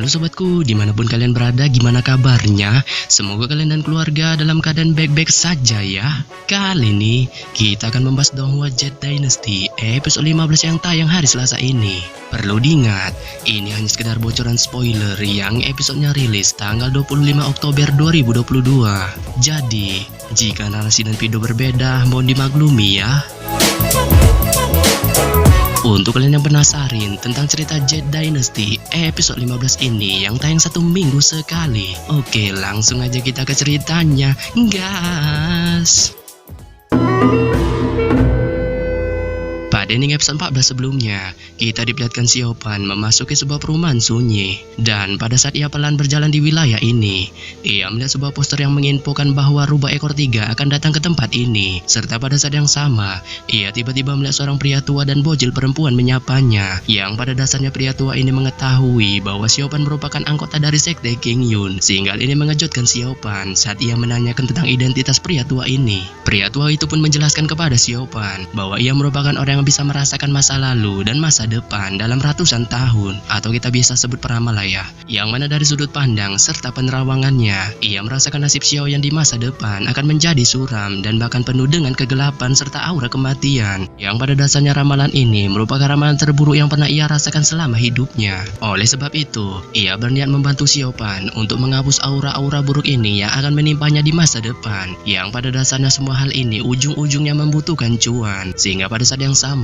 Halo sobatku, dimanapun kalian berada, gimana kabarnya? Semoga kalian dan keluarga dalam keadaan baik-baik saja ya. Kali ini kita akan membahas Donghua Jet Dynasty episode 15 yang tayang hari Selasa ini. Perlu diingat, ini hanya sekedar bocoran spoiler yang episodenya rilis tanggal 25 Oktober 2022. Jadi, jika narasi dan video berbeda, mohon dimaklumi ya. Untuk kalian yang penasaran tentang cerita Jet Dynasty episode 15 ini yang tayang 1 minggu sekali, oke, langsung aja kita ke ceritanya, gas. Pada ending episode 14 sebelumnya, kita diperlihatkan Xiaopan memasuki sebuah perumahan sunyi. Dan pada saat ia pelan berjalan di wilayah ini, ia melihat sebuah poster yang menginfokan bahwa rubah ekor 3 akan datang ke tempat ini. Serta pada saat yang sama, ia tiba-tiba melihat seorang pria tua dan bocil perempuan menyapanya. Yang pada dasarnya pria tua ini mengetahui bahwa Xiaopan merupakan anggota dari sekte King Yun. Sehingga ini mengejutkan Xiaopan saat ia menanyakan tentang identitas pria tua ini. Pria tua itu pun menjelaskan kepada Xiaopan bahwa ia merupakan orang yang bisa merasakan masa lalu dan masa depan dalam ratusan tahun, atau kita bisa sebut peramal lah ya, yang mana dari sudut pandang serta penerawangannya, ia merasakan nasib Xiaoyan di masa depan akan menjadi suram dan bahkan penuh dengan kegelapan serta aura kematian, yang pada dasarnya ramalan ini merupakan ramalan terburuk yang pernah ia rasakan selama hidupnya. Oleh sebab itu, ia berniat membantu Xiaopan untuk menghapus aura-aura buruk ini yang akan menimpanya di masa depan, yang pada dasarnya semua hal ini ujung-ujungnya membutuhkan cuan, sehingga pada saat yang sama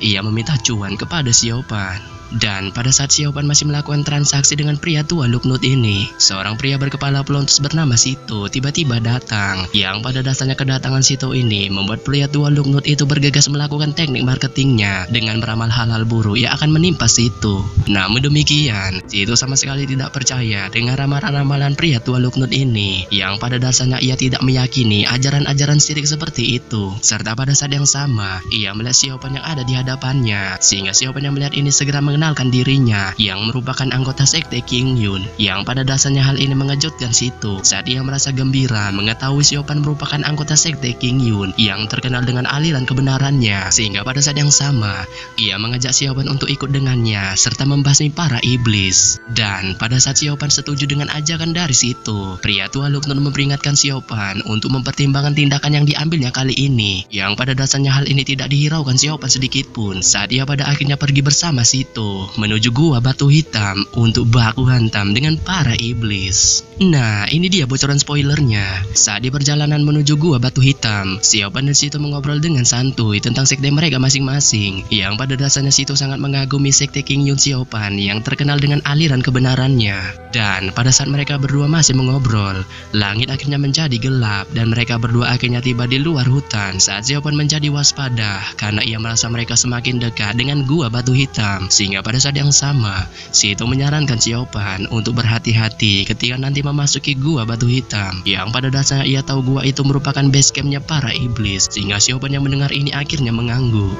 ia meminta cuan kepada Xiaopan. Dan pada saat Xiaopan masih melakukan transaksi dengan pria tua Luknut ini, seorang pria berkepala pelontos bernama Sito tiba-tiba datang. Yang pada dasarnya kedatangan Sito ini membuat pria tua Luknut itu bergegas melakukan teknik marketingnya dengan meramal hal-hal buruk yang akan menimpa Sito. Namun demikian, Sito sama sekali tidak percaya dengan ramalan-ramalan pria tua Luknut ini, yang pada dasarnya ia tidak meyakini ajaran-ajaran syirik seperti itu. Serta pada saat yang sama, ia melihat Xiaopan yang ada di hadapannya, sehingga Xiaopan yang melihat ini segera mengenalkan dirinya yang merupakan anggota sekte King Yun. Yang pada dasarnya hal ini mengejutkan Sito saat ia merasa gembira mengetahui Xiaopan merupakan anggota sekte King Yun yang terkenal dengan aliran kebenarannya, sehingga pada saat yang sama ia mengajak Xiaopan untuk ikut dengannya serta membasmi para iblis. Dan pada saat Xiaopan setuju dengan ajakan dari Sito, pria tua Luknut memperingatkan Xiaopan untuk mempertimbangkan tindakan yang diambilnya kali ini, yang pada dasarnya hal ini tidak dihiraukan Xiaopan sedikit pun saat ia pada akhirnya pergi bersama Sito menuju gua batu hitam untuk baku hantam dengan para iblis. Nah, ini dia bocoran spoilernya. Saat di perjalanan menuju gua batu hitam, Xiaopan dan Sito mengobrol dengan santuy tentang sekte mereka masing-masing, yang pada dasarnya Sito sangat mengagumi sekte King Yun Xiaopan yang terkenal dengan aliran kebenarannya. Dan pada saat mereka berdua masih mengobrol, langit akhirnya menjadi gelap dan mereka berdua akhirnya tiba di luar hutan saat Xiaopan menjadi waspada karena ia merasa mereka semakin dekat dengan gua batu hitam. Sehingga pada saat yang sama, Sito menyarankan Xiaopan untuk berhati-hati ketika nanti memasuki gua batu hitam, yang pada dasarnya ia tahu gua itu merupakan base campnya para iblis. Sehingga Xiaopan yang mendengar ini akhirnya mengangguk.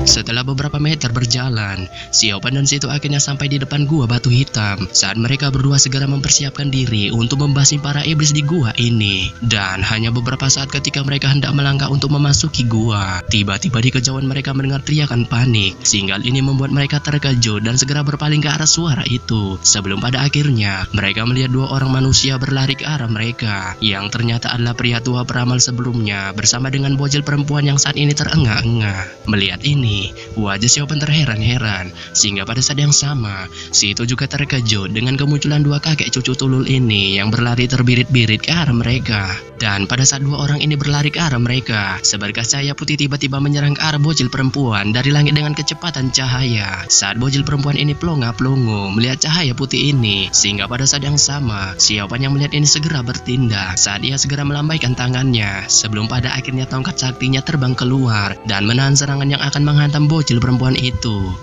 Setelah beberapa meter berjalan, Xiaopan dan Sito akhirnya sampai di depan gua batu hitam saat mereka berdua segera mempersiapkan diri untuk membasmi para iblis di gua ini. Dan hanya beberapa saat ketika mereka hendak melangkah untuk memasuki gua, tiba-tiba di kejauhan mereka mendengar teriakan panik, sehingga ini membuat mereka terkejut dan segera berpaling ke arah suara itu. Sebelum pada akhirnya mereka melihat 2 orang manusia berlari ke arah mereka, yang ternyata adalah pria tua peramal sebelumnya bersama dengan bocil perempuan yang saat ini terengah-engah. Melihat ini, wajah Xiaopan terheran-heran, sehingga pada saat yang sama Sito juga terkejut dengan kemunculan 2 kakek cucu tulul ini yang berlari terbirit-birit ke arah mereka. Dan pada saat 2 orang ini berlari ke arah mereka, seberkas cahaya putih tiba-tiba menyerang ke arah bocil perempuan dari langit dengan kecepatan cahaya. Saat bocil perempuan ini plonga-plongo melihat cahaya putih ini, sehingga pada saat yang sama Xiaopan yang melihat ini segera bertindak saat ia segera melambaikan tangannya sebelum pada akhirnya tongkat saktinya terbang keluar dan menahan serangan yang akan menghantam bocil perempuan itu.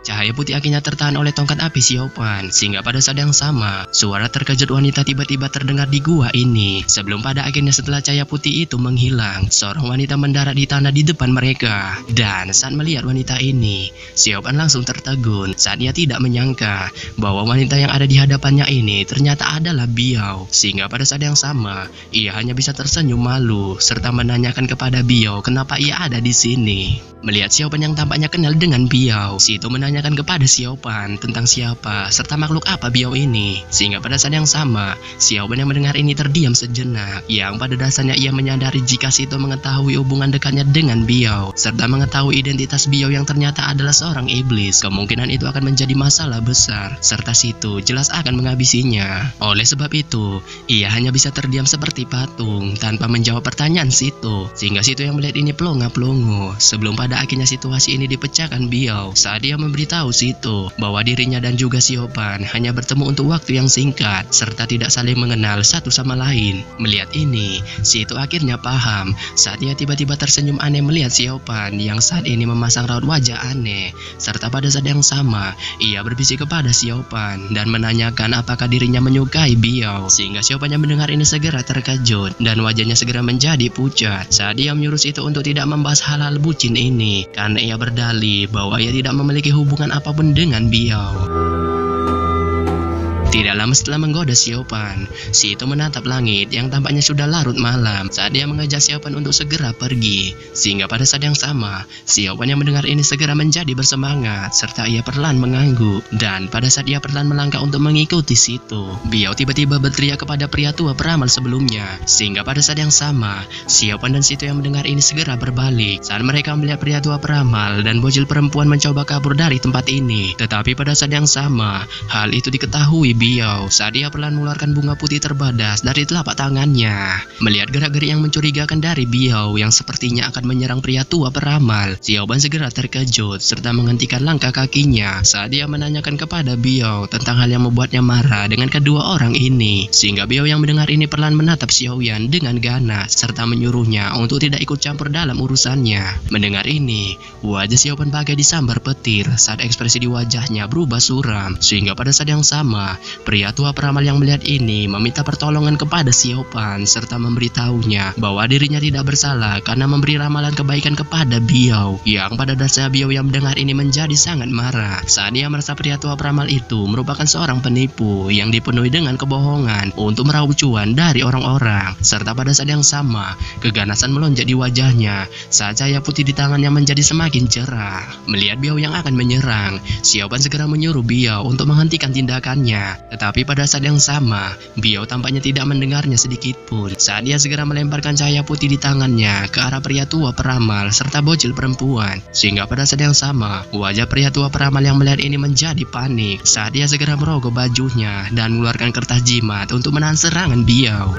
Cahaya putih akhirnya tertahan oleh tongkat api Xiaopan, sehingga pada saat yang sama, suara terkejut wanita tiba-tiba terdengar di gua ini. Sebelum pada akhirnya setelah cahaya putih itu menghilang, seorang wanita mendarat di tanah di depan mereka. Dan saat melihat wanita ini, Xiaopan langsung tertegun saat ia tidak menyangka bahwa wanita yang ada di hadapannya ini ternyata adalah Biao. Sehingga pada saat yang sama, ia hanya bisa tersenyum malu serta menanyakan kepada Biao kenapa ia ada di sini. Melihat Xiaopan yang tampaknya kenal dengan Biao, Sito menanya menanyakan kepada Xiaopan tentang siapa serta makhluk apa Biao ini. Sehingga pada saat yang sama, Xiaopan yang mendengar ini terdiam sejenak, yang pada dasarnya ia menyadari jika Sito mengetahui hubungan dekatnya dengan Biao serta mengetahui identitas Biao yang ternyata adalah seorang iblis. Kemungkinan itu akan menjadi masalah besar serta Sito jelas akan menghabisinya. Oleh sebab itu, ia hanya bisa terdiam seperti patung tanpa menjawab pertanyaan Sito. Sehingga Sito yang melihat ini pelongo-pelongo sebelum pada akhirnya situasi ini dipecahkan Biao saat dia memberitahu Sito bahwa dirinya dan juga Xiaopan hanya bertemu untuk waktu yang singkat serta tidak saling mengenal satu sama lain. Melihat ini, Sito akhirnya paham saat ia tiba-tiba tersenyum aneh melihat Xiaopan yang saat ini memasang raut wajah aneh. Serta pada saat yang sama, ia berbisik kepada Xiaopan dan menanyakan apakah dirinya menyukai Biao. Sehingga Xiaopan yang mendengar ini segera terkejut dan wajahnya segera menjadi pucat saat dia menyuruh Sito untuk tidak membahas hal-hal bucin ini karena ia berdalih bahwa ia tidak memiliki hubungan apapun dengan Biao. Tidak lama setelah menggoda Xiaopan, Sito menatap langit yang tampaknya sudah larut malam saat dia mengajak Xiaopan untuk segera pergi. Sehingga pada saat yang sama, Xiaopan yang mendengar ini segera menjadi bersemangat serta ia perlahan mengangguk. Dan pada saat ia perlahan melangkah untuk mengikuti Sito, Biao tiba-tiba berteriak kepada pria tua peramal sebelumnya. Sehingga pada saat yang sama, Xiaopan dan Sito yang mendengar ini segera berbalik saat mereka melihat pria tua peramal dan bocil perempuan mencoba kabur dari tempat ini. Tetapi pada saat yang sama, hal itu diketahui Biao saat dia perlahan mengeluarkan bunga putih terbadas dari telapak tangannya. Melihat gerak-gerik yang mencurigakan dari Biao yang sepertinya akan menyerang pria tua peramal, Xiaopan segera terkejut serta menghentikan langkah kakinya saat dia menanyakan kepada Biao tentang hal yang membuatnya marah dengan kedua orang ini. Sehingga Biao yang mendengar ini perlahan menatap Xiaoyan dengan ganas serta menyuruhnya untuk tidak ikut campur dalam urusannya. Mendengar ini, wajah Xiaopan bagai disambar petir saat ekspresi di wajahnya berubah suram. Sehingga pada saat yang sama, pria tua peramal yang melihat ini meminta pertolongan kepada Xiaopan serta memberitahunya bahwa dirinya tidak bersalah karena memberi ramalan kebaikan kepada Biao. Yang pada dasarnya Biao yang mendengar ini menjadi sangat marah saat dia merasa pria tua peramal itu merupakan seorang penipu yang dipenuhi dengan kebohongan untuk meraup cuan dari orang-orang. Serta pada saat yang sama, keganasan melonjak di wajahnya saat cahaya putih di tangannya menjadi semakin cerah. Melihat Biao yang akan menyerang, Xiaopan segera menyuruh Biao untuk menghentikan tindakannya. Tetapi pada saat yang sama, Biao tampaknya tidak mendengarnya sedikit pun saat dia segera melemparkan cahaya putih di tangannya ke arah pria tua peramal serta bocil perempuan. Sehingga pada saat yang sama, wajah pria tua peramal yang melihat ini menjadi panik saat dia segera merogoh bajunya dan mengeluarkan kertas jimat untuk menahan serangan Biao.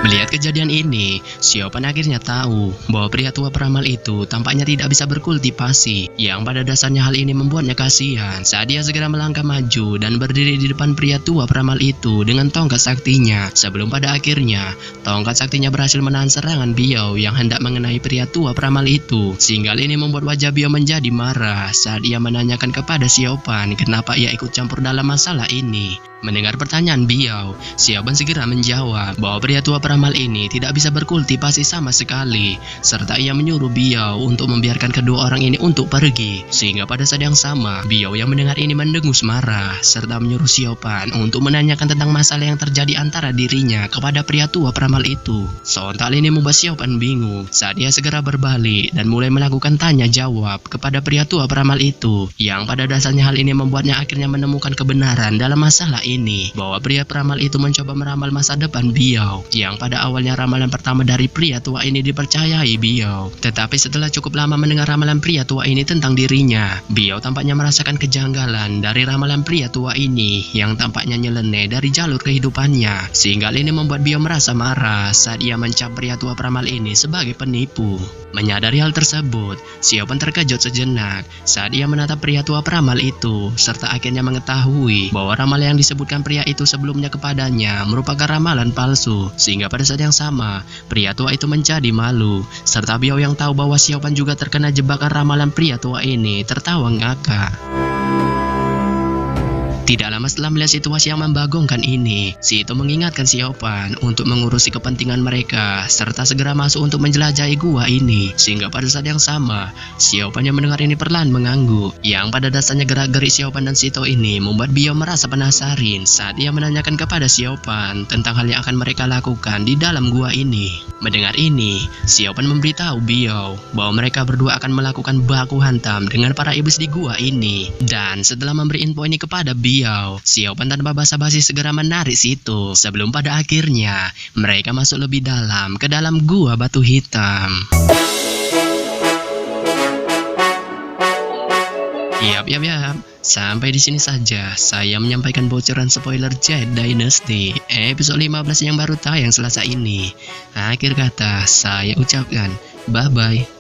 Melihat kejadian ini, Xiaopan akhirnya tahu bahwa pria tua peramal itu tampaknya tidak bisa berkultivasi, yang pada dasarnya hal ini membuatnya kasihan saat dia segera melangkah maju dan berdiri di depan pria tua peramal itu dengan tongkat saktinya. Sebelum pada akhirnya, tongkat saktinya berhasil menahan serangan Biao yang hendak mengenai pria tua peramal itu. Sehingga hal ini membuat wajah Biao menjadi marah saat ia menanyakan kepada Xiaopan kenapa ia ikut campur dalam masalah ini. Mendengar pertanyaan Biao, Xiaopan segera menjawab bahwa pria tua peramal ini tidak bisa berkultivasi sama sekali, serta ia menyuruh Biao untuk membiarkan kedua orang ini untuk pergi. Sehingga pada saat yang sama, Biao yang mendengar ini mendengus marah, serta menyuruh Xiaopan untuk menanyakan tentang masalah yang terjadi antara dirinya kepada pria tua peramal itu. Sontak ini membuat Xiaopan bingung saat dia segera berbalik dan mulai melakukan tanya jawab kepada pria tua peramal itu, yang pada dasarnya hal ini membuatnya akhirnya menemukan kebenaran dalam masalah ini, bahwa pria peramal itu mencoba meramal masa depan Biao, yang pada awalnya ramalan pertama dari pria tua ini dipercayai Biao. Tetapi setelah cukup lama mendengar ramalan pria tua ini tentang dirinya, Biao tampaknya merasakan kejanggalan dari ramalan pria tua ini yang tampaknya nyeleneh dari jalur kehidupannya. Sehingga ini membuat Biao merasa marah saat ia mencap pria tua peramal ini sebagai penipu. Menyadari hal tersebut, Xiaopan terkejut sejenak saat ia menatap pria tua peramal itu, serta akhirnya mengetahui bahwa ramalan yang disebutkan pria itu sebelumnya kepadanya merupakan ramalan palsu. Sehingga pada saat yang sama, pria tua itu menjadi malu, serta Biao yang tahu bahwa Xiaopan juga terkena jebakan ramalan pria tua ini tertawa ngakak. Tidak lama setelah melihat situasi yang membagongkan ini, Sito mengingatkan Siopan untuk mengurusi kepentingan mereka serta segera masuk untuk menjelajahi gua ini. Sehingga pada saat yang sama, Siopan yang mendengar ini perlahan mengangguk. Yang pada dasarnya gerak-gerik Siopan dan Sito ini membuat Biao merasa penasaran saat ia menanyakan kepada Siopan tentang hal yang akan mereka lakukan di dalam gua ini. Mendengar ini, Siopan memberitahu Biao bahwa mereka berdua akan melakukan baku hantam dengan para iblis di gua ini. Dan setelah memberi info ini kepada Biao, Siopan tanpa basa-basi segera menarik Sito sebelum pada akhirnya mereka masuk lebih dalam ke dalam gua batu hitam. Yap. Sampai di sini saja saya menyampaikan bocoran spoiler Jade Dynasty episode 15 yang baru tayang Selasa ini. Akhir kata saya ucapkan bye-bye.